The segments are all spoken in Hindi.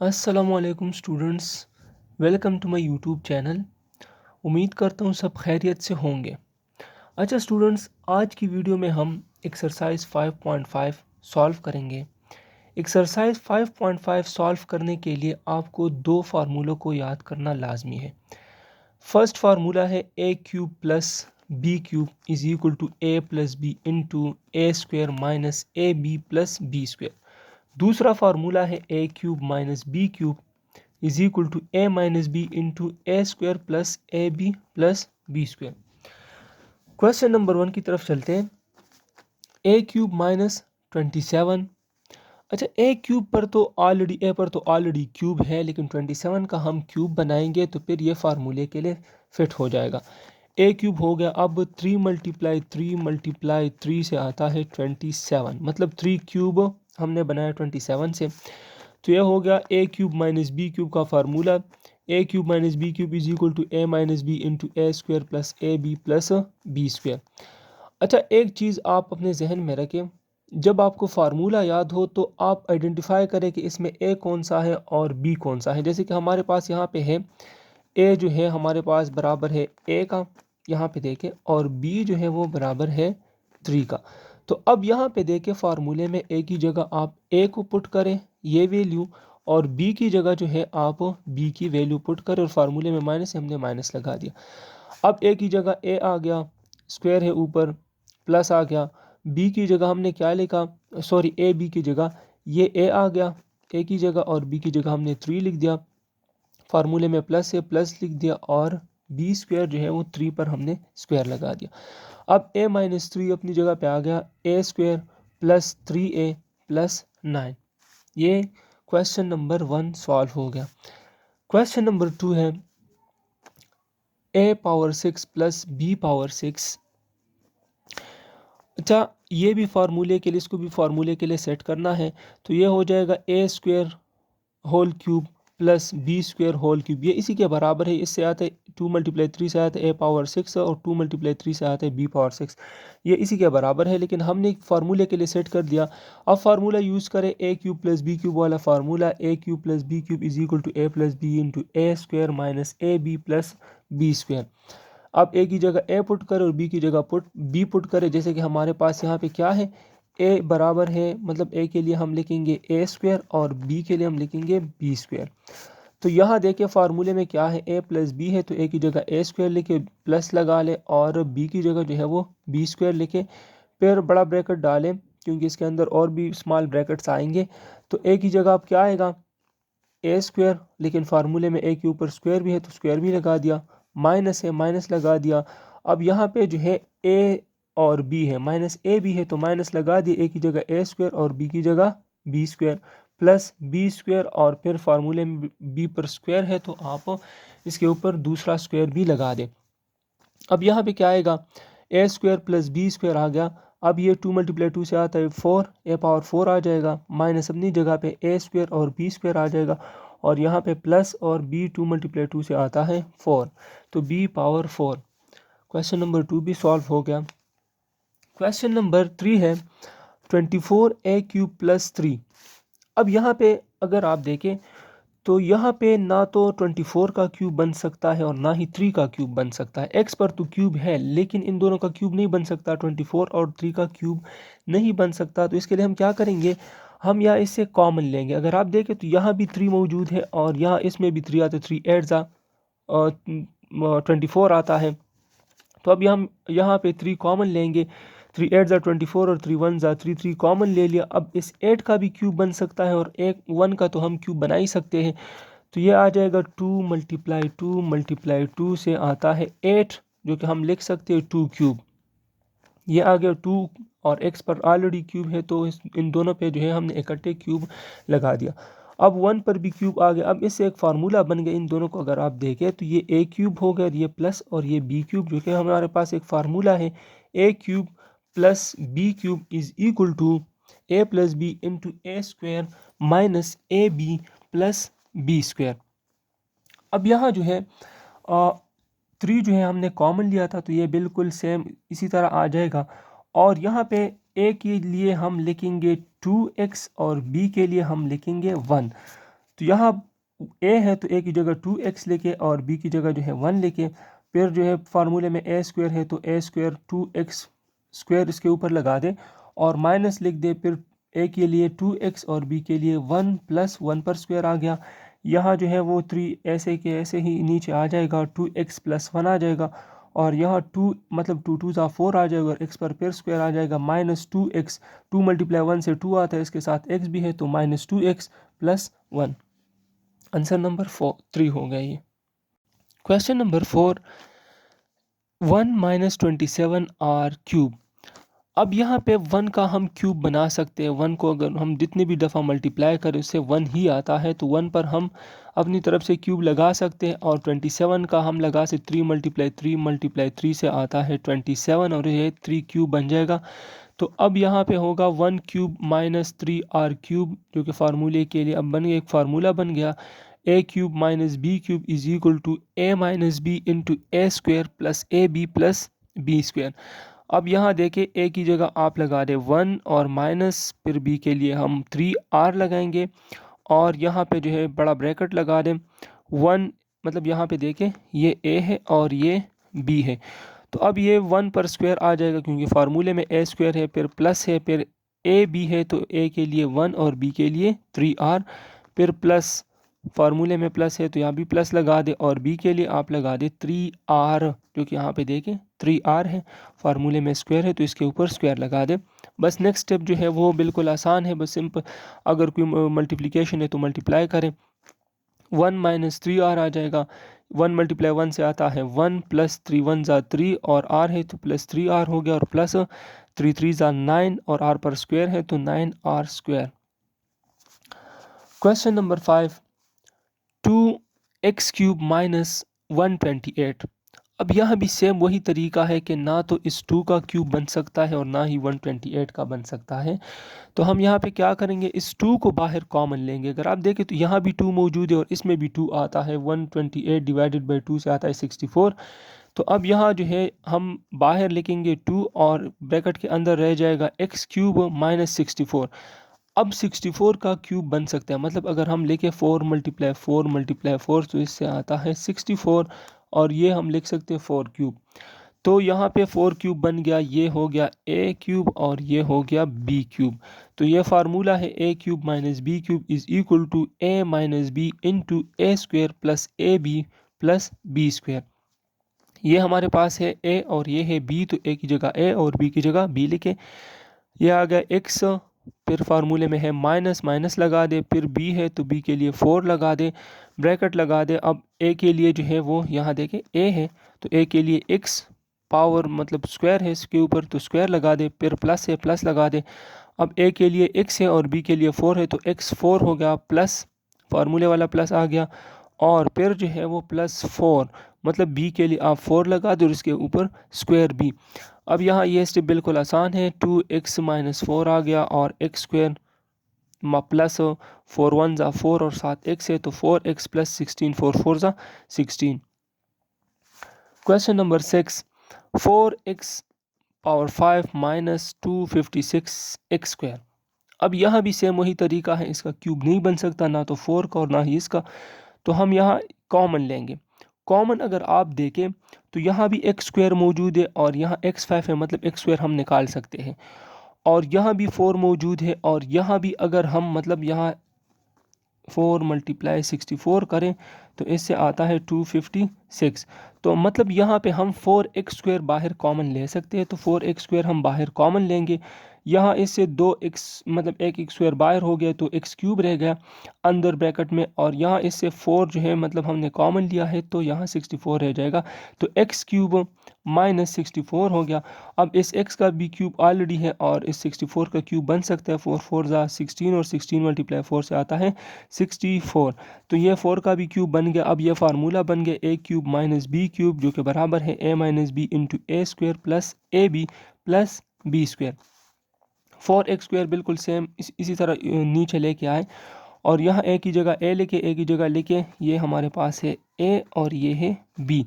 अस्सलामुअलैकुम students, welcome to my YouTube channel. उम्मीद करता हूँ सब खैरियत से होंगे। अच्छा स्टूडेंट्स, आज की वीडियो में हम एक्सरसाइज 5.5 सॉल्व करेंगे। एक्सरसाइज 5.5 सॉल्व करने के लिए आपको दो फार्मूलों को याद करना लाजमी है। फर्स्ट फार्मूला है A cube plus B cube is equal to A plus B into A square minus A B plus B square. दूसरा फार्मूला है A cube minus B cube is equal to A minus B into A square plus A B plus B square. Question number 1 की तरफ चलते हैं। A cube minus 27। अच्छा, ए क्यूब पर तो ऑलरेडी क्यूब है, लेकिन 27 का हम क्यूब बनाएंगे तो फिर ये फार्मूले के लिए फिट हो जाएगा। ए क्यूब हो गया, अब 3 से आता है 27, मतलब 3 क्यूब हमने बनाया 27 से। तो यह हो गया ए क्यूब माइनस बी क्यूब का formula. A cube minus B cube is equal to A minus B into A square plus A B plus B square. अच्छा, एक चीज़ आप अपने जहन में रखें, जब आपको फार्मूला याद हो तो आप आइडेंटिफाई करें कि इसमें ए कौन सा है और बी कौन सा है। जैसे कि हमारे पास यहाँ पे है ए जो है हमारे पास बराबर है ए का, यहाँ पे देखें, और बी जो है वो बराबर है 3 का। तो अब यहाँ पे देखें, फार्मूले में ए की जगह आप ए को पुट करें ये वैल्यू, और बी की जगह जो है आप बी की वैल्यू पुट करें, और फार्मूले में माइनस है, हमने माइनस लगा दिया। अब ए की जगह ए आ गया, स्क्वायर है ऊपर, प्लस आ गया। बी की जगह हमने क्या लिखा, सॉरी ए बी की जगह ये ए आ गया ए की जगह, और बी की जगह हमने 3 लिख दिया। फार्मूले में प्लस है, प्लस लिख दिया, और बी स्क्वायर जो है वो 3 पर हमने स्क्वायर लगा दिया। अब ए माइनस 3 अपनी जगह पे आ गया, ए स्क्वायर प्लस 3a प्लस 9। ये क्वेश्चन नंबर 1 सॉल्व हो गया। क्वेश्चन नंबर 2 है a power 6 plus b power 6। अच्छा, ये भी फार्मूले के लिए, इसको भी फार्मूले के लिए सेट करना है। तो ये हो जाएगा A square whole cube plus B square whole cube, ये इसी के बराबर है। इससे आता है 2 × 3 से आता है ए पावर 6, और 2 × 3 से आता है बी पावर 6। ये इसी के बराबर है, लेकिन हमने फार्मूले के लिए सेट कर दिया। अब फार्मूला यूज़ करें ए क्यूब प्लस बी क्यूब वाला formula. A cube plus B cube is equal to A plus B into A square minus A B plus B square. अब ए की जगह ए पुट करें और बी की जगह बी पुट करें। जैसे कि हमारे पास यहाँ पे क्या है, ए बराबर है, मतलब ए के लिए हम लिखेंगे ए स्क्वायर और बी के लिए हम लिखेंगे बी स्क्वायर। तो यहाँ देखिए फार्मूले में क्या है, ए प्लस बी है, तो ए की जगह ए स्क्वायर लिखे, प्लस लगा ले, और बी की जगह जो है वो बी स्क्वायर लिखे, फिर बड़ा ब्रैकेट डालें क्योंकि इसके अंदर और भी स्मॉल ब्रैकेट्स आएंगे। तो ए की जगह अब क्या आएगा, ए स्क्वायर, लेकिन फार्मूले में ए के ऊपर स्क्वायर भी है तो स्क्वायर भी लगा दिया, माइनस है माइनस लगा दिया। अब यहाँ पे जो है ए और बी है, माइनस ए बी है तो माइनस लगा दिया, ए की जगह ए स्क्वायर और बी की जगह b square plus B square, और फिर फार्मूले में बी पर स्क्वायर है तो आप इसके ऊपर दूसरा स्क्वायर भी लगा दें। अब यहाँ पे क्या आएगा, ए स्क्वायर प्लस बी स्क्वायर आ गया। अब ये 2 × 2 से आता है 4, ए पावर 4 आ जाएगा, माइनस अपनी जगह पे ए स्क्वायर और बी स्क्वायर आ जाएगा, और यहाँ पे प्लस, और बी 2 × 2 से आता है 4, तो बी पावर 4। क्वेश्चन नंबर 2 भी सॉल्व हो गया। क्वेश्चन नंबर 3 है 24a क्यूब प्लस 3। अब यहाँ पे अगर आप देखें तो यहाँ पे ना तो 24 का क्यूब बन सकता है और ना ही 3 का क्यूब बन सकता है। x पर तो क्यूब है, लेकिन इन दोनों का क्यूब नहीं बन सकता, 24 और 3 का क्यूब नहीं बन सकता। तो इसके लिए हम क्या करेंगे, हम यहाँ इससे कॉमन लेंगे। अगर आप देखें तो यहाँ भी 3 मौजूद है और यहाँ इसमें भी 3 आते, 3 8 ज़ा 24 आता है। तो अब हम यहाँ पे 3 कॉमन लेंगे, 3 8 ज़ा 24 और 3 1 ज़ा 3, 3 कॉमन ले लिया। अब इस 8 का भी क्यूब बन सकता है और 1 का तो हम क्यूब बना ही सकते हैं। तो ये आ जाएगा 2 × 2 से आता है 8, जो कि हम लिख सकते हैं 2 क्यूब। ये आ गया 2, और x पर ऑलरेडी क्यूब है तो इन दोनों पे जो है हमने इकट्ठे क्यूब लगा दिया। अब 1 पर भी क्यूब आ गया। अब इससे एक फार्मूला बन गया, इन दोनों को अगर आप देखें तो ये a क्यूब हो गया, ये प्लस, और ये b क्यूब, जो कि हमारे पास एक फार्मूला है, a cube plus b cube is equal to a plus B into A square minus A B plus B square. अब यहाँ जो है 3 जो है हमने कॉमन लिया था, तो ये बिल्कुल सेम इसी तरह आ जाएगा। और यहाँ पे a के लिए हम लिखेंगे 2x और b के लिए हम लिखेंगे 1। तो यहाँ ए है तो ए की जगह 2x लेके और बी की जगह जो है 1 लेके, फिर जो है फार्मूले में ए स्क्वायर है तो ए स्क्वायर 2x स्क्वायर इसके ऊपर लगा दे और माइनस लिख दे, फिर ए के लिए 2x और बी के लिए 1 प्लस 1 पर स्क्वायर आ गया। यहाँ जो है वो 3 ऐसे के ऐसे ही नीचे आ जाएगा, 2x प्लस 1 आ जाएगा और यहाँ 2 मतलब 2 2 4 आ जाएगा और x पर फिर स्क्वायर आ जाएगा माइनस 2x, 2 मल्टीप्लाई 1 से 2 आता है, इसके साथ x भी है तो minus 2x plus 1। Answer number 3 हो गया ये। क्वेश्चन नंबर 4, 1 माइनस 27 आर क्यूब। अब यहाँ पे 1 का हम क्यूब बना सकते हैं। 1 को अगर हम जितनी भी दफ़ा मल्टीप्लाई करें उससे 1 ही आता है, तो 1 पर हम अपनी तरफ से क्यूब लगा सकते हैं और 27 का हम लगा से 3 मल्टीप्लाई 3 से आता है 27 और ये 3 क्यूब बन जाएगा। तो अब यहाँ पे होगा 1 क्यूब माइनस 3 आर क्यूब, जो कि फार्मूले के लिए अब बन गया, एक फार्मूला बन गया, ए cube minus B cube is equal to A minus B into A square plus A B plus B square. अब यहाँ देखें ए की जगह आप लगा दें 1 और माइनस, फिर बी के लिए हम 3 आर लगाएंगे और यहाँ पे जो है बड़ा ब्रैकेट लगा दें 1, मतलब यहाँ पे देखें ये ए है और ये बी है, तो अब ये 1 पर स्क्वायर आ जाएगा क्योंकि फार्मूले में ए स्क्वायर है, फिर प्लस है, फिर ए बी है तो ए के लिए 1 और बी के लिए 3 आर, फिर प्लस फार्मूले में प्लस है तो यहाँ भी प्लस लगा दे और बी के लिए आप लगा दे 3 आर, जो कि यहाँ पे देखें 3 आर है, फार्मूले में स्क्वायर है तो इसके ऊपर स्क्वायर लगा दे। बस नेक्स्ट स्टेप जो है वो बिल्कुल आसान है, बस सिंपल, अगर कोई मल्टीप्लिकेशन है तो मल्टीप्लाई करें, 1 माइनस 3 आर आ जाएगा, 1 मल्टीप्लाई 1 से आता है 1 प्लस 3 1 ज़ा 3 और आर है तो प्लस 3 आर हो गया और प्लस 3 3 ज़ा 9 और आर पर स्क्वायर है तो 9 r square. Question number 5, 2x cube minus 128। अब यहाँ भी सेम वही तरीका है कि ना तो इस 2 का क्यूब बन सकता है और ना ही 128 का बन सकता है। तो हम यहाँ पे क्या करेंगे, इस 2 को बाहर कॉमन लेंगे। अगर आप देखें तो यहाँ भी 2 मौजूद है और इसमें भी 2 आता है, 128 डिवाइडेड बाई 2 से आता है 64। तो अब यहाँ जो है हम बाहर लिखेंगे 2 और ब्रैकेट के अंदर रह जाएगा x क्यूब माइनस 64। अब 64 का क्यूब बन सकता है, मतलब अगर हम लिखे 4 मल्टीप्लाई 4 तो इससे आता है 64 और ये हम लिख सकते हैं 4 क्यूब। तो यहाँ पे 4 क्यूब बन गया, ये हो गया a क्यूब और ये हो गया b क्यूब। तो ये फार्मूला है a cube minus B cube is equal to a minus B into A square plus A B plus B square. ये हमारे पास है a और ये है b, तो a की जगह a और b की जगह b लिखे। ये आ गया x, फिर फार्मूले में है माइनस, माइनस लगा दे, फिर b है तो b के लिए 4 लगा दे, ब्रैकेट लगा दे। अब a के लिए जो है वो यहाँ देखें a है तो a के लिए x पावर मतलब स्क्वायर है इसके ऊपर तो स्क्वायर लगा दे, फिर प्लस है प्लस लगा दे। अब a के लिए x है और b के लिए 4 है तो x 4 हो गया, प्लस फार्मूले वाला प्लस आ गया और फिर जो है वो प्लस 4, मतलब b के लिए आप 4 लगा दो और इसके ऊपर स्क्वायर b। अब यहाँ ये स्टेप बिल्कुल आसान है, 2x माइनस 4 आ गया और x स्क्वायर प्लस 4 1 ज़ा 4 और साथ x है तो 4x प्लस 16, 4 4 ज़ा 16। Question number 6, 4x power 5 minus 256 x square. अब यहाँ भी सेम वही तरीका है, इसका क्यूब नहीं बन सकता, ना तो 4 का और ना ही इसका, तो हम यहाँ कॉमन लेंगे। कॉमन अगर आप देखें तो यहाँ भी एक्स स्क्वायर मौजूद है और यहाँ x5 है, मतलब एक्स स्क्वायर हम निकाल सकते हैं और यहाँ भी 4 मौजूद है और यहाँ भी अगर हम मतलब यहाँ 4 मल्टीप्लाई 64 करें तो इससे आता है 256। तो मतलब यहाँ पे हम 4x स्क्वायर बाहर कॉमन ले सकते हैं, तो 4x स्क्वायर हम बाहर कॉमन लेंगे। यहाँ इससे 2x मतलब एक x स्क्वायर बाहर हो गया तो x क्यूब रह गया अंदर ब्रैकेट में और यहाँ इससे 4 जो है मतलब हमने कॉमन लिया है तो यहाँ 64 रह जाएगा, तो x क्यूब माइनस 64 हो गया। अब इस x का भी क्यूब ऑलरेडी है और इस 64 का क्यूब बन सकता है, 4 4 ज़ा 16 और 16 मल्टीप्लाई 4 से आता है 64, तो ये 4 का भी क्यूब बन गया। अब ये फार्मूला बन गया a cube minus B cube, जो कि बराबर है a minus B into A square plus A B plus B square. 4x square बिल्कुल सेम इसी तरह नीचे लेके आए और यहाँ a की जगह a लिखे, a की जगह लिखे, ये हमारे पास है a और ये है b।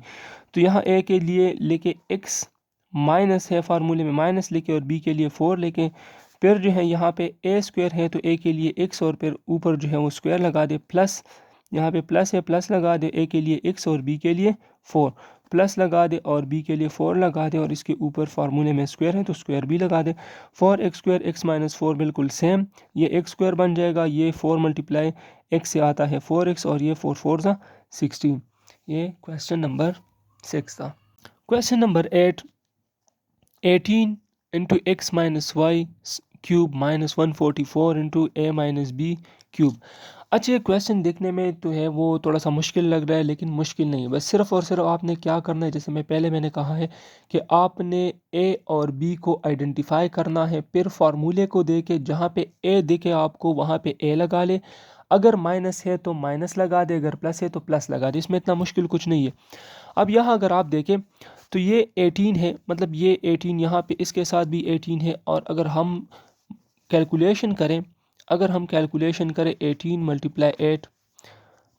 तो यहाँ a के लिए लेके x माइनस है, फार्मूले में माइनस लिखे और b के लिए 4 लेके, फिर जो है यहाँ पे ए स्क्वायर है तो ए के लिए x और फिर ऊपर जो है वो स्क्वायर लगा दे, प्लस यहाँ पे प्लस है प्लस लगा दे, ए के लिए x और b के लिए 4 प्लस लगा दे और b के लिए 4 लगा दे और इसके ऊपर फार्मूले में स्क्वायर है तो स्क्वायर भी लगा दे। 4x स्क्वायर x माइनस 4 बिल्कुल सेम, ये x स्क्वायर बन जाएगा, ये 4 मल्टीप्लाई x से आता है 4x और ये 4 4 सा 16। ये क्वेश्चन नंबर 6 था। Question number 8, 18 into X minus Y cube minus 144 into A minus B cube. अच्छा ये क्वेश्चन देखने में तो है वो थोड़ा सा मुश्किल लग रहा है, लेकिन मुश्किल नहीं है, बस सिर्फ और सिर्फ आपने क्या करना है, जैसे मैंने कहा है कि आपने ए और बी को आइडेंटिफाई करना है, फिर फार्मूले को दे के जहाँ पे ए दिखे आपको वहाँ पे ए लगा ले, अगर माइनस है तो माइनस लगा दे, अगर प्लस है तो प्लस लगा दे, इसमें इतना मुश्किल कुछ नहीं है। अब यहाँ अगर आप देखें तो ये 18 है, मतलब ये 18 यहाँ पे इसके साथ भी 18 है, और अगर हम कैलकुलेशन करें, 18 मल्टीप्लाई 8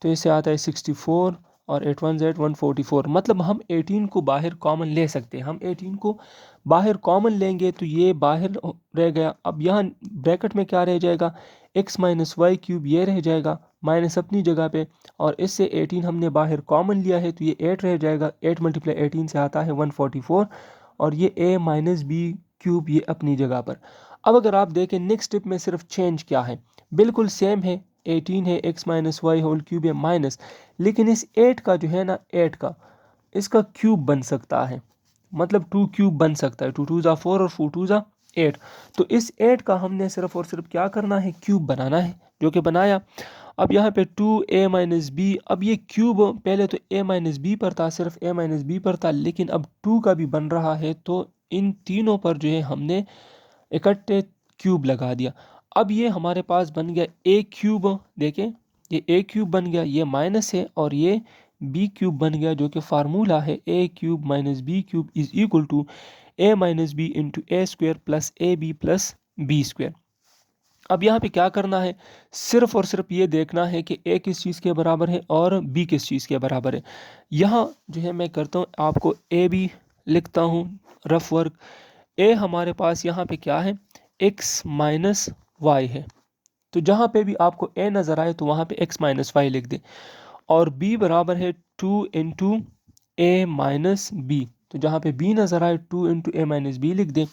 तो इससे आता है 64 और 8 1 Z 144, मतलब हम 18 को बाहर कॉमन ले सकते हैं। हम 18 को बाहर कॉमन लेंगे तो ये बाहर रह गया। अब यहाँ ब्रैकेट में क्या रह जाएगा, x माइनस वाई क्यूब ये रह जाएगा माइनस अपनी जगह पे, और इससे 18 हमने बाहर कॉमन लिया है तो ये 8 रह जाएगा। 8 मल्टीप्लाई 18 से आता है 144 और ये a माइनस बी क्यूब ये अपनी जगह पर। अब अगर आप देखें नेक्स्ट स्टेप में सिर्फ चेंज क्या है, बिल्कुल सेम है, 18 है, x minus y whole cube है माइनस, लेकिन इस 8 का जो है ना 8 का इसका क्यूब बन सकता है, मतलब 2 क्यूब बन सकता है, 2 2 ज़ा 4 और 4 2 ज़ा 8। तो इस 8 का हमने सिर्फ और सिर्फ क्या करना है, क्यूब बनाना है, जो कि बनाया। अब यहाँ पे 2a माइनस बी, अब ये क्यूब पहले तो a माइनस बी पर था, सिर्फ a माइनस बी पर था, लेकिन अब 2 का भी बन रहा है तो इन तीनों पर जो है हमने इकट्ठे क्यूब लगा दिया। अब ये हमारे पास बन गया ए क्यूब, देखें ये ए क्यूब बन गया, ये माइनस है, और ये बी क्यूब बन गया, जो कि फार्मूला है A cube minus B cube is equal to A minus B into A square plus A B plus B square. अब यहाँ पे क्या करना है, सिर्फ और सिर्फ ये देखना है कि ए किस चीज़ के बराबर है और बी किस चीज़ के बराबर है। यहाँ जो है मैं करता हूँ, आपको ए बी लिखता हूँ रफ वर्क। ए हमारे पास यहाँ पे क्या है, x माइनस वाई है, तो जहाँ पे भी आपको a नज़र आए तो वहाँ पे x माइनस वाई लिख दे, और b बराबर है 2 इंटू ए माइनस बी, तो जहाँ पे b नज़र आए 2 इंटू ए माइनस बी लिख दे।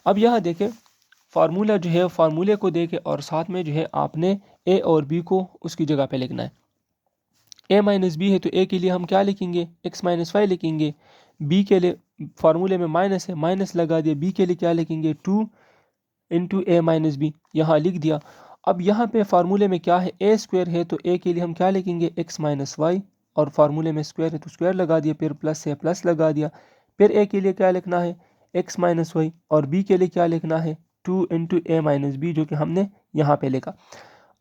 अब यहाँ देखें फार्मूला जो है, फार्मूले को देके और साथ में जो है आपने a और b को उसकी जगह पे लिखना है। a माइनस बी है तो a के लिए हम क्या लिखेंगे, x माइनस वाई लिखेंगे, b के लिए फार्मूले में माइनस है, माइनस लगा दिया, b के लिए क्या लिखेंगे 2 इंटू ए माइनस बी, यहाँ लिख दिया। अब यहाँ पे फार्मूले में क्या है, ए स्क्वायर है तो ए के लिए हम क्या लिखेंगे x माइनस वाई, और फार्मूले में स्क्वायर है तो स्क्वायर लगा दिया, फिर प्लस है प्लस लगा दिया, फिर ए के लिए क्या लिखना है x माइनस वाई, और बी के लिए क्या लिखना है 2 इंटू ए माइनस बी, जो कि हमने यहाँ पे लिखा।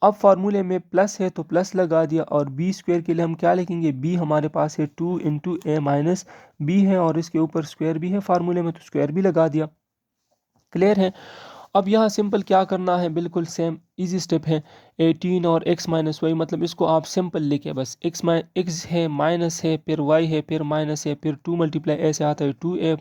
अब फार्मूले में प्लस है तो प्लस लगा दिया, और बी स्क्वायर के लिए हम क्या लिखेंगे, बी हमारे पास है 2 इंटू ए माइनस बी है, और इसके ऊपर स्क्वायर भी है फार्मूले में तो स्क्वायर भी लगा दिया। क्लियर है। अब यहाँ सिंपल क्या करना है, बिल्कुल सेम इजी स्टेप है, 18 और x माइनस वाई, मतलब इसको आप सिंपल लिखे बस, x है माइनस है फिर y है फिर माइनस है, फिर 2 मल्टीप्लाई a से आता है 2a,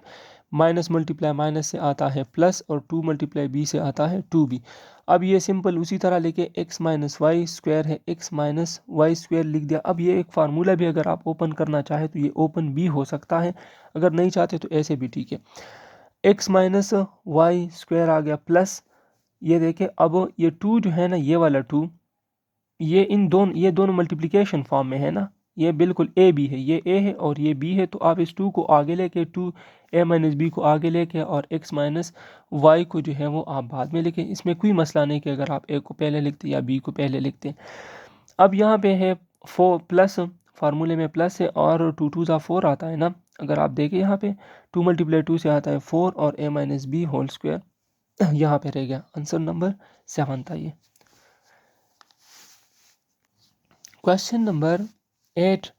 माइनस मल्टीप्लाई माइनस से आता है प्लस, और 2 मल्टीप्लाई b से आता है 2b। अब ये सिंपल उसी तरह लेके x माइनस वाई स्क्वायर है, x माइनस वाई स्क्वायर लिख दिया। अब ये एक फार्मूला भी अगर आप ओपन करना चाहे तो ये ओपन भी हो सकता है, अगर नहीं चाहते तो ऐसे भी ठीक है। x माइनस वाई स्क्वायर आ गया प्लस, ये देखें अब ये 2 जो है ना, ये वाला 2, ये दोनों मल्टीप्लिकेशन फॉर्म में है ना, ये बिल्कुल ए बी है, ये ए है और ये बी है, तो आप इस 2 को आगे लेके 2 ए माइनस बी को आगे लेके और x माइनस वाई को जो है वो आप बाद में लिखें, इसमें कोई मसला नहीं कि अगर आप ए को पहले लिखते या बी को पहले लिखते। अब यहाँ पे है 4 प्लस, फार्मूले में प्लस है, और 2 2 ज़ा 4 आता है ना, अगर आप देखें यहाँ पे 2 मल्टीप्लाई 2 से आता है 4 और ए माइनस बी होल स्क्वायर यहाँ पे रह गया। आंसर नंबर 7 था ये। Question number 8,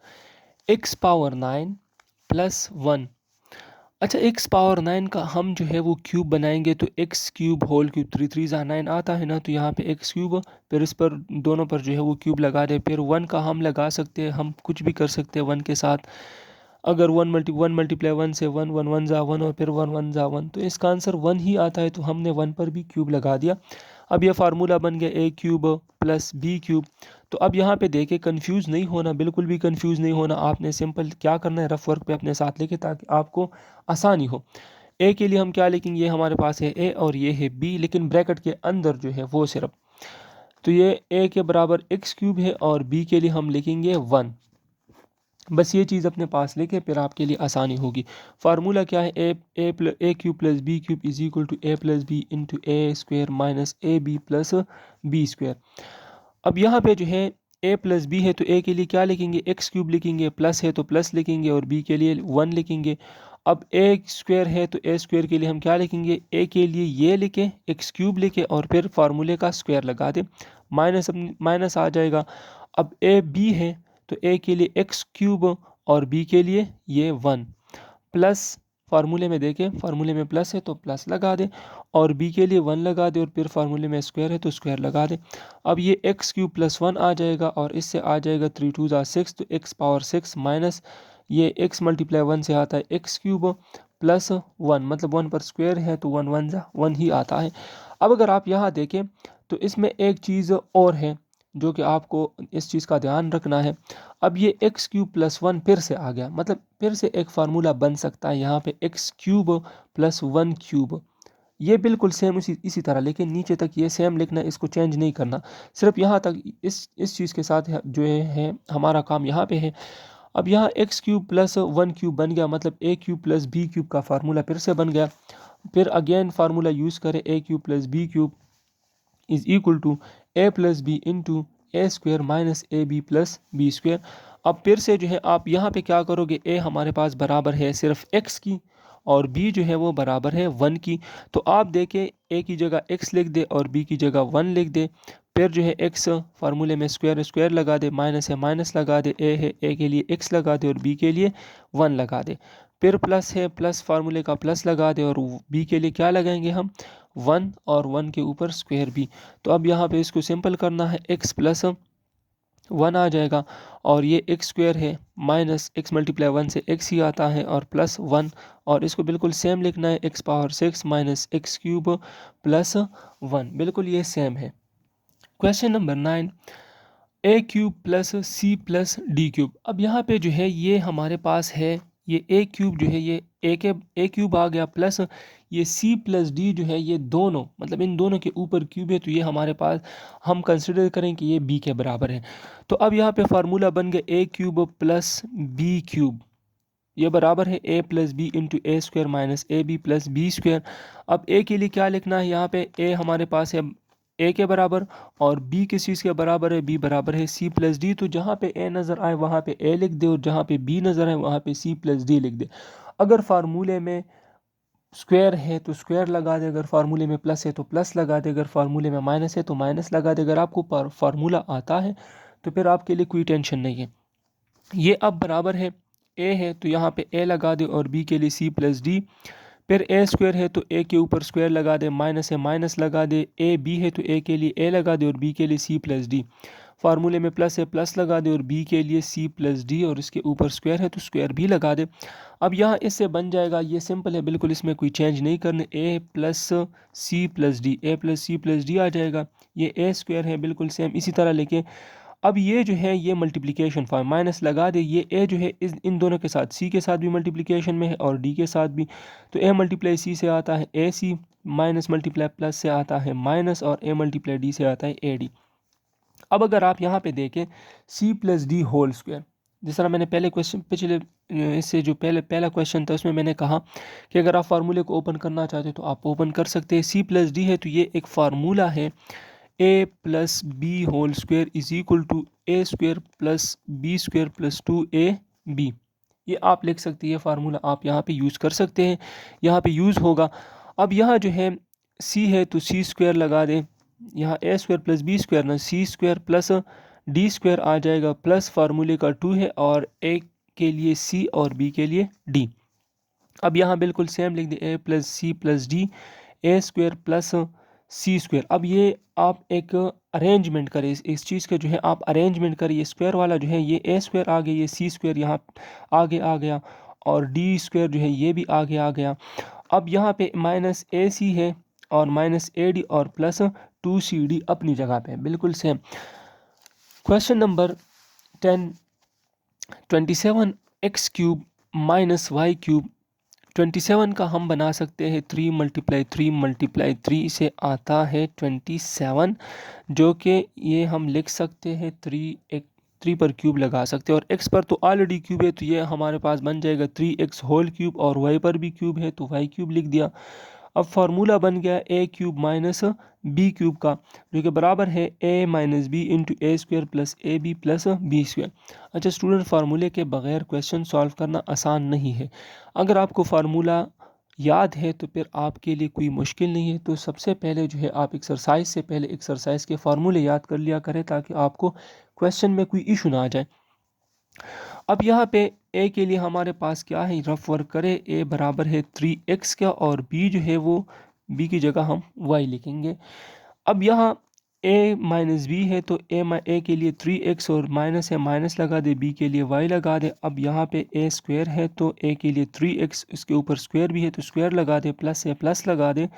x power 9 plus 1। अच्छा x पावर 9 का हम जो है वो क्यूब बनाएंगे तो x क्यूब होल क्यूब 3 3 ज़ा 9 आता है ना, तो यहाँ पे x क्यूब, फिर इस पर दोनों पर जो है वो क्यूब लगा दे, फिर 1 का हम लगा सकते हैं, हम कुछ भी कर सकते हैं 1 के साथ। अगर वन मल्टीप्लाई वन से वन, वन वन जा वन और फिर वन वन जा वन, तो इसका आंसर वन ही आता है, तो हमने वन पर भी क्यूब लगा दिया। अब यह फार्मूला बन गया ए क्यूब प्लस बी क्यूब। तो अब यहाँ पे देखे कंफ्यूज नहीं होना, बिल्कुल भी कंफ्यूज नहीं होना, आपने सिंपल क्या करना है, रफ वर्क पे अपने साथ लेके, ताकि आपको आसानी हो। ए के लिए हम क्या लिखेंगे, ये हमारे पास है ए और ये है बी, लेकिन ब्रैकेट के अंदर जो है वो सिर्फ, तो ये ए के बराबर एक्स क्यूब है और बी के लिए हम लिखेंगे वन। बस ये चीज़ अपने पास लेके फिर आपके लिए आसानी होगी। फार्मूला क्या है, A cube plus B cube is equal to A plus B into A square minus A B plus B square. अब यहाँ पे जो है ए प्लस बी है, तो ए के लिए क्या लिखेंगे, एक्स क्यूब लिखेंगे, प्लस है तो प्लस लिखेंगे और बी के लिए वन लिखेंगे। अब ए स्क्वायर है तो ए स्क्वायर के लिए हम क्या लिखेंगे, ए के लिए ये लिखे, एक्स क्यूब लिखे और फिर फार्मूले का स्क्वायर लगा दे, माइनस माइनस आ जाएगा। अब ए बी है तो ए के लिए एक्स क्यूब और बी के लिए ये वन, प्लस फार्मूले में देखें, फार्मूले में प्लस है तो प्लस लगा दे और बी के लिए वन लगा दे और फिर फार्मूले में स्क्वायर है तो स्क्वायर लगा दे। अब ये एक्स क्यूब प्लस वन आ जाएगा और इससे आ जाएगा थ्री टू ज़ा सिक्स, तो एक्स पावर सिक्स माइनस ये एक्स मल्टीप्लाई वन से आता है एक्स क्यूब प्लस वन, मतलब वन पर स्क्वायर है तो वन वन ज़ा वन ही आता है। अब अगर आप यहाँ देखें तो इसमें एक चीज़ और है जो कि आपको इस चीज़ का ध्यान रखना है। अब ये एक्स क्यूब प्लस वन फिर से आ गया, मतलब फिर से एक फार्मूला बन सकता है यहाँ पे x cube plus one cube, ये बिल्कुल सेम इसी तरह, लेकिन नीचे तक ये सेम लिखना, इसको चेंज नहीं करना, सिर्फ यहाँ तक इस चीज़ के साथ जो है हमारा काम यहाँ पे है। अब यहाँ X cube plus one cube बन गया, मतलब A cube plus B cube का फार्मूला फिर से बन गया। फिर अगेन फार्मूला यूज़ करें, ए cube plus B cube is equal to A plus B into A square minus A B plus B square. अब फिर से जो है आप यहाँ पे क्या करोगे, ए हमारे पास बराबर है सिर्फ एक्स की और बी जो है वो बराबर है वन की, तो आप देखें ए की जगह एक्स लिख दे और बी की जगह वन लिख दे। फिर जो है एक्स फार्मूले में स्क्वायर स्क्वायर लगा दे, माइनस है माइनस लगा दे, ए है ए के लिए एक्स लगा दे और बी के लिए वन लगा दे। फिर प्लस है प्लस फार्मूले का प्लस लगा दे और बी के लिए क्या लगाएंगे हम, वन और वन के ऊपर स्क्वायर भी। तो अब यहाँ पे इसको सिंपल करना है, एक्स प्लस वन आ जाएगा और ये एक्स स्क्वायर है माइनस एक्स मल्टीप्लाई वन से एक्स ही आता है और प्लस वन, और इसको बिल्कुल सेम लिखना है, X power six minus X cube plus one, बिल्कुल ये सेम है। Question number 9, A cube plus C plus D cube. अब यहाँ पे जो है ये हमारे पास है, ये ए क्यूब जो है ये ए क्यूब आ गया, प्लस ये सी प्लस डी जो है ये दोनों, मतलब इन दोनों के ऊपर क्यूब है, तो ये हमारे पास हम कंसिडर करें कि ये बी के बराबर है। तो अब यहाँ पे फार्मूला बन गया ए क्यूब प्लस बी क्यूब, ये बराबर है A plus B into A square minus A B plus B square. अब ए के लिए क्या लिखना है, यहाँ पे ए हमारे पास है ए के बराबर और बी किस चीज़ के बराबर है, बी बराबर है सी प्लस डी, तो जहाँ पे ए नज़र आए वहाँ पे ए लिख दे और जहाँ पे बी नज़र आए वहाँ पे सी प्लस डी लिख दे। अगर फार्मूले में स्क्वायर है तो स्क्वायर लगा दे, अगर फार्मूले में प्लस है तो प्लस लगा दे, अगर फार्मूले में माइनस है तो माइनस लगा दे। अगर आपको फार्मूला आता है तो फिर आपके लिए कोई टेंशन नहीं है। ये अब बराबर है ए है तो यहाँ पे ए लगा दे और बी के लिए सी प्लस डी। फिर ए स्क्वायर है तो ए के ऊपर स्क्वायर लगा दे, माइनस है माइनस लगा दे, ए बी है तो ए के लिए ए लगा दे और बी के लिए सी प्लस डी। फार्मूले में प्लस है प्लस लगा दे और बी के लिए सी प्लस डी और इसके ऊपर स्क्वायर है तो स्क्वायर भी लगा दे। अब यहाँ इससे बन जाएगा, ये सिंपल है बिल्कुल, इसमें कोई चेंज नहीं करने, ए प्लस सी प्लस डी, ए प्लस सी प्लस डी आ जाएगा। ये ए स्क्वायर है बिल्कुल सेम इसी तरह लेके, अब ये जो है ये मल्टीप्लिकेशन फॉर्म, माइनस लगा दे, ये ए जो है इन दोनों के साथ, सी के साथ भी मल्टीप्लिकेशन में है और डी के साथ भी, तो ए मल्टीप्लाई सी से आता है ए सी, माइनस मल्टीप्लाई प्लस से आता है माइनस और ए मल्टीप्लाई डी से आता है ए डी। अब अगर आप यहाँ पे देखें c plus d whole square, जिस तरह मैंने पहले क्वेश्चन पिछले इससे जो पहला क्वेश्चन था उसमें मैंने कहा कि अगर आप फार्मूले को ओपन करना चाहते हो तो आप ओपन कर सकते हैं। सी प्लस डी है तो ये एक फार्मूला है, A plus B whole square is equal to A square plus B square plus two A B, ये आप लिख सकते हैं फार्मूला, आप यहाँ पे यूज़ कर सकते हैं, यहाँ पे यूज़ होगा। अब यहाँ जो है सी है तो सी स्क्वायर लगा दें, यहाँ ए स्क्वायर प्लस बी स्क्वायर ना, सी स्क्वायर प्लस डी स्क्वायर आ जाएगा, प्लस फार्मूले का टू है और ए के लिए सी और बी के लिए डी। अब यहाँ बिल्कुल सेम लिख दे, ए प्लस सी प्लस डी, ए स्क्वायर प्लस सी स्क्वायर। अब ये आप एक अरेंजमेंट करें, इस चीज़ के जो है आप अरेंजमेंट करिए। स्क्वायर वाला जो है ये ए स्क्वायर आ गया, ये सी स्क्वायर यहाँ आगे आ गया, और डी स्क्वायर जो है ये भी आगे आ गया। अब यहाँ पे माइनस ए सी है और माइनस ए डी और प्लस 2 सी डी अपनी जगह पे बिल्कुल same. Question number 10, 27x³ minus Y cube. 27 का हम बना सकते हैं 3 × 3 × 3 से आता है 27, जो कि ये हम लिख सकते हैं 3 पर क्यूब लगा सकते हैं, और x पर तो ऑलरेडी क्यूब है तो ये हमारे पास बन जाएगा 3x होल क्यूब, और y पर भी क्यूब है तो y क्यूब लिख दिया। अब फार्मूला बन गया a³ माइनस b³ का, जो कि बराबर है a minus B into A square plus A B plus B square. अच्छा स्टूडेंट, फार्मूले के बगैर क्वेश्चन सॉल्व करना आसान नहीं है। अगर आपको फार्मूला याद है तो फिर आपके लिए कोई मुश्किल नहीं है। तो सबसे पहले जो है आप एक्सरसाइज से पहले एक्सरसाइज के फार्मूले याद कर लिया करें, ताकि आपको क्वेश्चन में कोई इशू ना आ जाए। अब यहाँ पे ए के लिए हमारे पास क्या है, रफ वर्क करें। ए बराबर है 3x का, और बी जो है वो बी की जगह हम y लिखेंगे। अब यहाँ a माइनस बी है तो ए के लिए 3x और माइनस है, माइनस लगा दे, b के लिए y लगा दे। अब यहाँ पे a स्क्वायर है तो a के लिए 3x, इसके ऊपर स्क्वायर भी है तो स्क्वायर लगा दे, प्लस है प्लस लगा दे।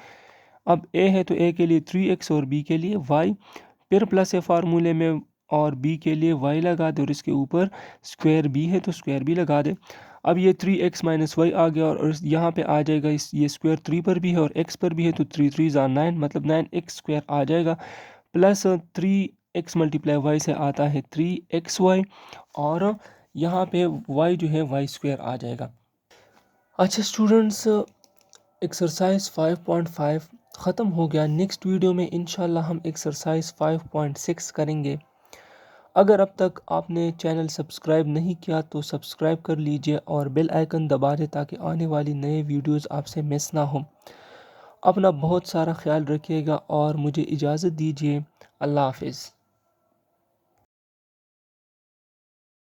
अब a है तो a के लिए 3x और b के लिए y, फिर प्लस है फार्मूले में, और b के लिए y लगा दे, और इसके ऊपर स्क्वायर b है तो स्क्वायर b लगा दे। अब ये 3x माइनस वाई आ गया, और यहाँ पे आ जाएगा ये स्क्वायर 3 पर भी है और x पर भी है तो 3 3 9, मतलब 9x स्क्वायर आ जाएगा, प्लस 3x मल्टीप्लाई वाई से आता है 3xy, और यहाँ पे y जो है y स्क्वायर आ जाएगा। अच्छा स्टूडेंट्स, एक्सरसाइज 5.5 ख़त्म हो गया। नेक्स्ट वीडियो में इंशाल्लाह हम एक्सरसाइज 5.6 करेंगे। अगर अब तक आपने चैनल सब्सक्राइब नहीं किया तो सब्सक्राइब कर लीजिए और बेल आइकन दबा दें, ताकि आने वाली नए वीडियोस आपसे मिस ना हो। अपना बहुत सारा ख्याल रखिएगा और मुझे इजाज़त दीजिए। अल्लाह हाफिज़।